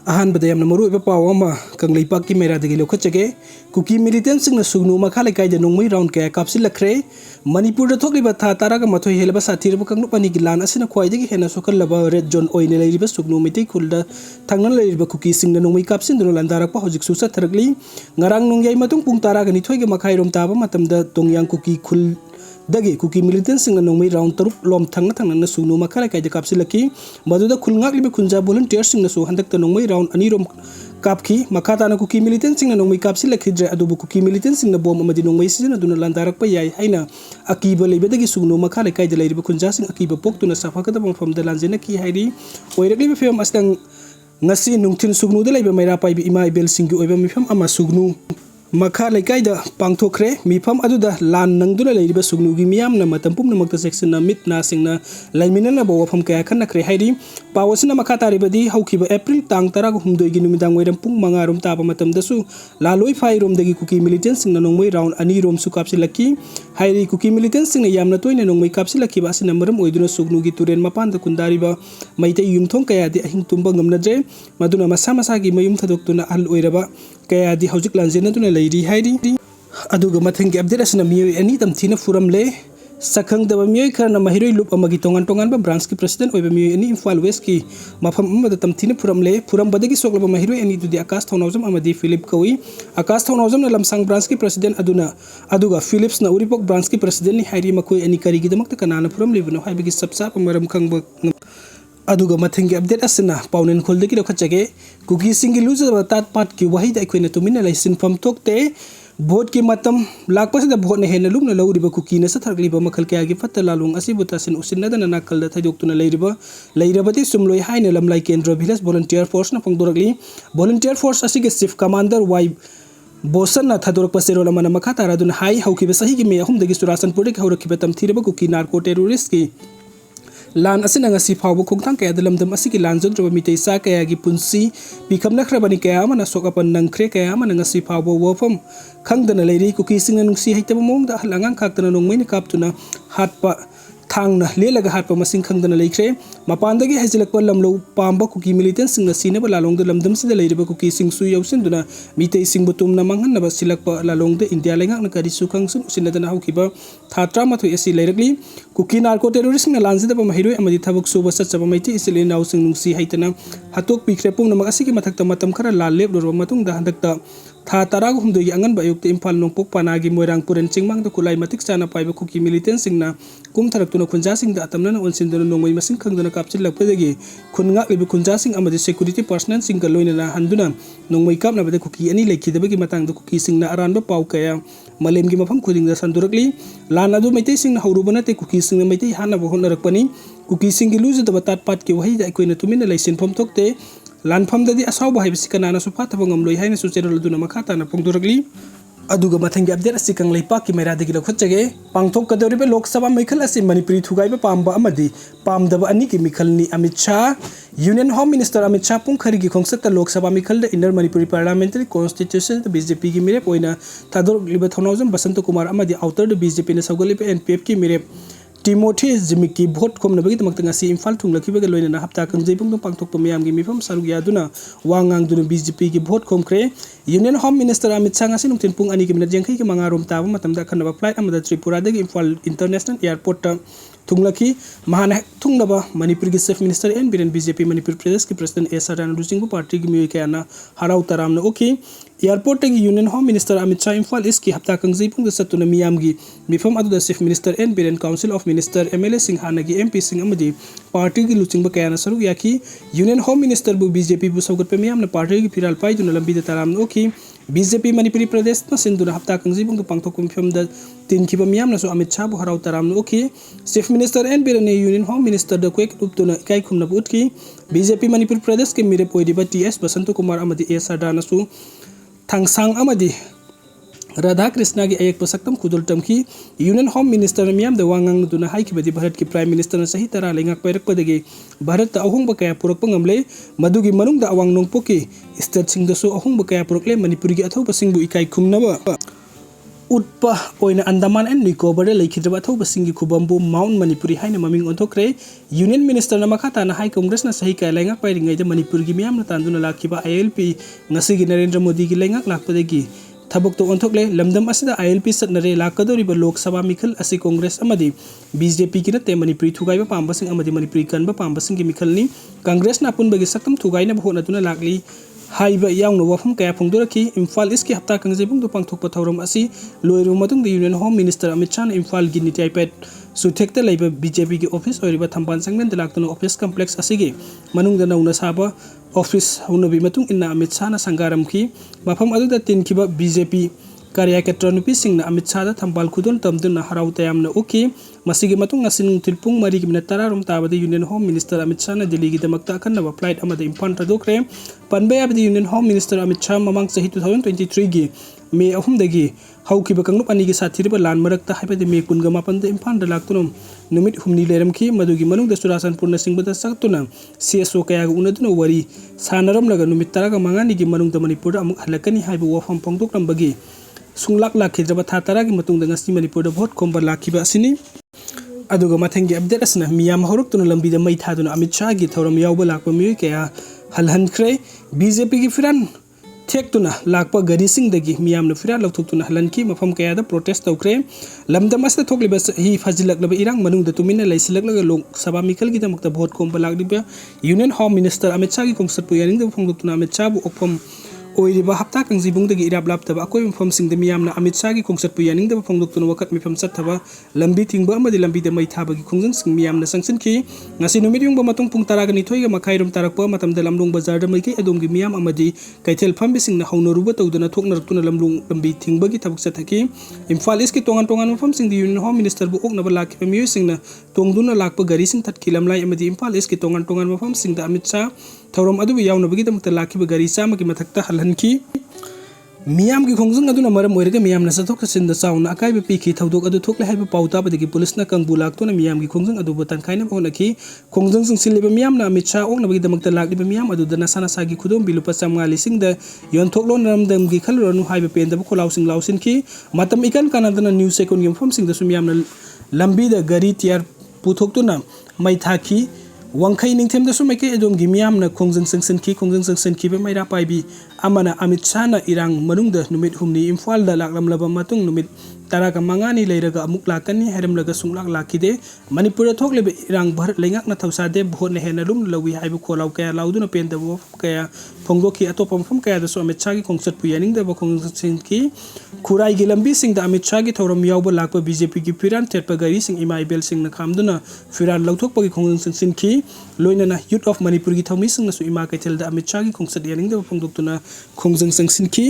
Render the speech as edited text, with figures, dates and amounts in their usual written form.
अहानबद यामना मरुइबा पाव अमा कंगलैपाक की मेरादगी लौखचगे cookie militant सिंगना सुगनु मखा लेकाइदा नोंमै राउंड कया कापसिलखरे मणिपुर थोकलिबा था तारागा मथोय हेलबा साथिरबा कंगनुपानी की लान असना ख्वाइदगी हेना सोकलबा रेड जोन ओइने लैरिबा सुगनु मितै खुलदा थांगना लैरिबा कुकी सिंगना नोंमै कापसिनदुनो लांदारकपा हजिक सुसा थरगली ngarang नोंयाइ मतुंग पुंग तारागा निथोयगा मखाइरोम ताबा मतमदा तोंगयांग कुकी खुल दगे कुकी मिलिटेंट सिंगना नोंमै राउंड तरुक लोम थांगना थांगना सुगनु मखा लेकाइदा कापसिलकी मदुदा खुलंगाकलिबा खुंजा volunteer सिंगना सो हंदकता नोंमै राउंड अनिरोम कापकी मखाताना कुकी मिलिटेंट सिंगना नोंमै कापसिलखिद्रे अदुबु कुकी मिलिटेंट सिंगना बॉम अमदि नोंमै सिजनदुना लांदारकपा याय हाइना अकीबा लेबदगी सुगनु मखा लेकाइदा लैरिबा खुंजा सिंग अकीबा पोक्तुना साफाकदा मफमदा लांजेना की हाइरी ओइरकलिबा fame असदंग ngasi nungtin sugnu de laiba maira paibi ima ibel singgi oiba mifam ama sugnu makha leikaida pangthokre mifam aduda lan nangduna leiriba sugnu gi miyamna matam pumna makta section na mitna singna laiminana bo wafam kaya khanna kre hairi pawasina makha taribadi haukiba april tang tara humdoi gi numidang wairam pung manga rom taba matam dasu laloi phai rom dagi kuki militant singna nongmoi round ani rom su kapsi laki hairi kuki militant singna yamna toina nongmoi kapsi laki ba asina maram oiduna sugnu gi turen mapan da kundariba maite yumthong kaya di ahing tumba ngamnadre maduna masa masa gi mayum thadoktuna al oiraba kaya di hojik lanjena tuna leiri hairi aduga mathengi update asina miyoi ani tamthina furam le sakhang daba miyoi kharna mahiroi lup amagi tongan tongan ba branch ki president oiba miyoi ani imphal west ki mafam amada tamthina furam le furam badagi soklaba mahiroi ani dudi akas thonawjam amadi philip kawi akas thonawjam na lamsang branch ki president aduga philips na uripok branch ki president ni hairi makoi ani kari gi damakta kanana furam lebino haibagi sapsa pamaram khangba aduga mathengi update asina paunen kholdagi rokhachage kuki singi luja tat pat ki wahi da koina tumina laisin fam tokte vote ki matam lakpa se da vote ne hena lumna lawriba kuki na sathargli ba makhal kya gi fatta lalung asi butasin usinna dana nakal da thajoktuna leirabati sumloi haina lamlai kendra village volunteer force na pangdoragli volunteer force asi ge chief commander y bosan na thadorak pasero lamana makha taradun hai hauki ba sahi gi me ahum dagi surasan purek haurakhi ba tamthiraba kuki narco terrorist ki lan asina ngasi phawbo khongthang kaya dalamdam asigi lan jontroba mitei sa kaya gi punsi pikhamna khrabani kaya amana sokapan nangkhre kaya amana ngasi phawbo wofam khangdana leiri kuki singa nungsi haitaba mongda halangang khaktana nongmaini kaptuna hatpa thangna lelaga hatpa masing khangdana leikhre mapandagi hajilakpa lamlo pamba kuki militant singna sinaba lalongda lamdam sida leiriba kuki singsu yausinduna mitei singbu tumna manghanna silakpa lalongda india lengak na kari sukhangsun usinadana haukiba thatra mathu esi leirakli kuki narco terrorist na lanjida ba mahiroi amadi thabuk suba sachaba maiti isile naw sing nungsi haitana hatok pikre pung namak asigi mathakta matam khara lal lep ro matung da handakta tha tarag humdoi gi angan ba yukte imphal nongpok panagi moirang puren chingmang da kulai matik chana paiba kuki militant singna kum tharaktu khunja sing da atamna onsindana nongmai masing khangdana kapchil lakpedagi khunga libi khunja sing amadi security personnel sing loina na handuna nongmai kapna bade kuki ani lekhidabagi matang da kuki singna aranba pau kaya malem gi mafam khuding da sandurakli lana du maitai sing haurubana te kuki sing maitai hana bo honarakpani kuki sing gi luju da batat pat ki wahi da koina tumina laisin phom thokte lanpham dadi asaw ba haibisi kanana su phataba ngamloi haina su cherol duna makhata na pongduragli aduga mathangi update asi kanglei pa ki mera dagi lokhachage pangthok kadoribe lok sabha mikhal asi manipuri thugaiba pamba amadi pamdaba ani ki mikhal ni amit shah union home minister amit shah pung khari gi khongsata lok sabha mikhal da inner manipuri parliamentary constitution da bjp gi mirep oina thador liba thonawjam basant kumar amadi outer da bjp na sagolibe npf ki mirep Timothy Jimiki vote komna bagi tamak tengah si imphal thunglaki baga loina na hapta kang jaipung tong pangthok pemyam gi mifam sarugya duna wangang duna BJP gi vote komkre Union Home Minister Amit Shah ngasi nungtin pung ani gi minat jengkai gi mangarom taba matam da khanaba flight amada Tripura dagi Imphal International Airport ta thunglaki mahana thungnaba Manipur gi Chief Minister N Biren BJP Manipur Pradesh ki President S R Rana Dusingbu party gi miyoi kayana harau taramna okay airport tagi Union Home Minister Amit Shah Imphal East ki hapta kang jaipung da satuna miyam gi mifam adu da Chief Minister N Biren Council of Minister MLA Singh Hanagi MP Singh amadi party gi luchingba kayana saruk yaki Union Home Minister bu BJP bu saugat pe miyam na party gi piral pai duna lambi da taram okay BJP Manipuri Pradesh na sinduna hapta kang jaipung da pangthok mifam da tin khiba miyam na so Amit Shah bu harau taram okay Chief Minister N Biren Union Home Minister da kwek uptuna kai khumna bu utki BJP Manipur Pradesh ke mire poidiba TS Basanto Kumar amadi S R Rana su Thangsang amadi Radha Krishna gi ayak pasaktam khudul tamki Union Home Minister miyam da wangang duna hai ki badi Bharat ki Prime Minister na sahi tara lengak pairak padagi Bharat ta ahung ba kaya purak pangamle madugi manung da awang nongpoki state sing da so ahung ba kaya purakle Manipur gi athau pasing bu ikai khumna ba utpa oina Andaman and Nicobar Lake Singi Kubambu Mount Manipuri Haina Maming Ontokre Union Minister Namakata na High Congress na Sahi Kailanga Piring ay Manipur Gimiam na Tanduna Lakiba ILP Ngasigi Narendra Modi Gilengak Lakpadegi Tabok to Ontokle Lamdam Asida ILP Sat Nare Lakadori ba Lok Sabha Mikal Asi Congress Amadi BJP Kinate Manipuri Tugay ba Pambasing Amadi Manipuri Kan ba Pambasing Gimikal ni Congress na pun bagi sakam Tugay na Bahot na Tuna Lakli Haiba yang no wafam kaya phongdoraki Imphal East ki hapta kangjebung do pangthokpa thauram asi loiru matung the Union Home Minister Amit Shah Imphal gi niti ipad suthekta leiba BJP ki office oiriba thamban sanglen dalaktono office complex asigi manungda nauna saba office hunabi matung inna Amit Shah na sangaram ki mafam aduda tin kiba BJP Karya Ketronupi Singh na Amit Shah da thambal khudon tamdun na harau tayam na uki masigi matung asinung tilpung mari gimna tararum tabade Union Home Minister Amit Shah na Delhi gi damakta kan na flight amada impan radokre panbe abdi Union Home Minister Amit Shah mamang sahi 2023 gi May ahum dagi hauki bakang nup ani gi sathiri ba lan marakta haibade May kunga mapan da impan da laktunum numit humni leram ki madugi manung da surasan purna singh bada saktuna CSO kaya ga unaduna wari sanaram laga numit taraga mangani gi manung da Manipur amuk halakani haibu wafam pongdok ram bagi sunglak lakhidra tha taragi matung da ngasi Manipur da vote kombar lakhiba asini aduga mathengi update asna miyam horuk tuna lambi da mai thaduna Amit Shah gi thoram yawba lakpa mi kaya halhan khre BJP gi firan thek-tuna lakpa gari sing dagi miyam na firan lauthuk-tuna halan ki mafam kaya da protest tawkre lamdam asna thokliba hi fajilak laba irang manung da tumina laisilak laga lok sabha mikal gi da makta vote komba lakdiba Union Home Minister Amit Shah gi kongsat pu yaning da phongdok-tuna Amit Shah bu okpam oiriba hapta kangjibung dagi irap laptaba akoi mafam sing da miyam na Amit Shah gi kongsat pu yaning da phongdok-tuna wakat mifam sathaba lambi tingba amadi lambi da mai thaba gi khongjang sing miyam na sangsin ki ngasi numit yung ba matong pung taraga ni thoi ga makhairum tarakpa matam da lamlung bazar da mai ki adom gi miyam amadi kaithel pham bising na haunoruba tawduna thokna raktuna lamlung lambi tingba gi thabuk sathaki Imphal East ki tongan mafam sing di Union Home Minister bu okna ba lakhi miyo sing na tongduna lakpa gari sing thatki lamlai amadi Imphal East ki tongan mafam sing da Amit Shah thauram adu yaw na bagi da makta lakhi ba gari chama ki mathakta halhan ki miyam gi khongjang aduna maram oirga miyam na sathok sin da sauna akai be piki thaudok adu thokle haiba pauta badagi police na kangbu lakto na miyam gi khongjang adu botan khaina bona ki khongjang sing siliba miyam na Amit Shah ong na bagi damakta lakliba miyam adu dana sana sagi khudom bilupa samngali sing da yon thoklon ramdam gi khalronu haiba pen da kholau sing lausin ki matam ikan kanadana news second gi form sing da sumiyam na lambi da gari tiar puthok tu na mai thaki wangkai ningthem da sumai ke adom gi miyam na khongjang sangsen ki be maira paibi amana Amit Shah na irang manung da numit humni Imphal da laklam laba matung numit taraga mangani leiraga amuk lakani heram laga sunglak lakide Manipur thokle be irang bhar lengak na thausa de bhot ne henalum lawi haibu kholau kaya lauduna pen da bo kaya phongdoki atopa mafam kaya da so Amit Shah gi khongsat pu yaning da bo khongjang ki khurai gi lambi sing da Amit Shah gi thoram yawba lakpa BJP gi firan tetpa gari sing imai bel sing na khamduna firan lauthok pa gi khongjang sing ki loina na youth of Manipur gi thomi sing na su ima kaithel da Amit Shah gi khongsat yaning da phongdok tuna khongjang sing ki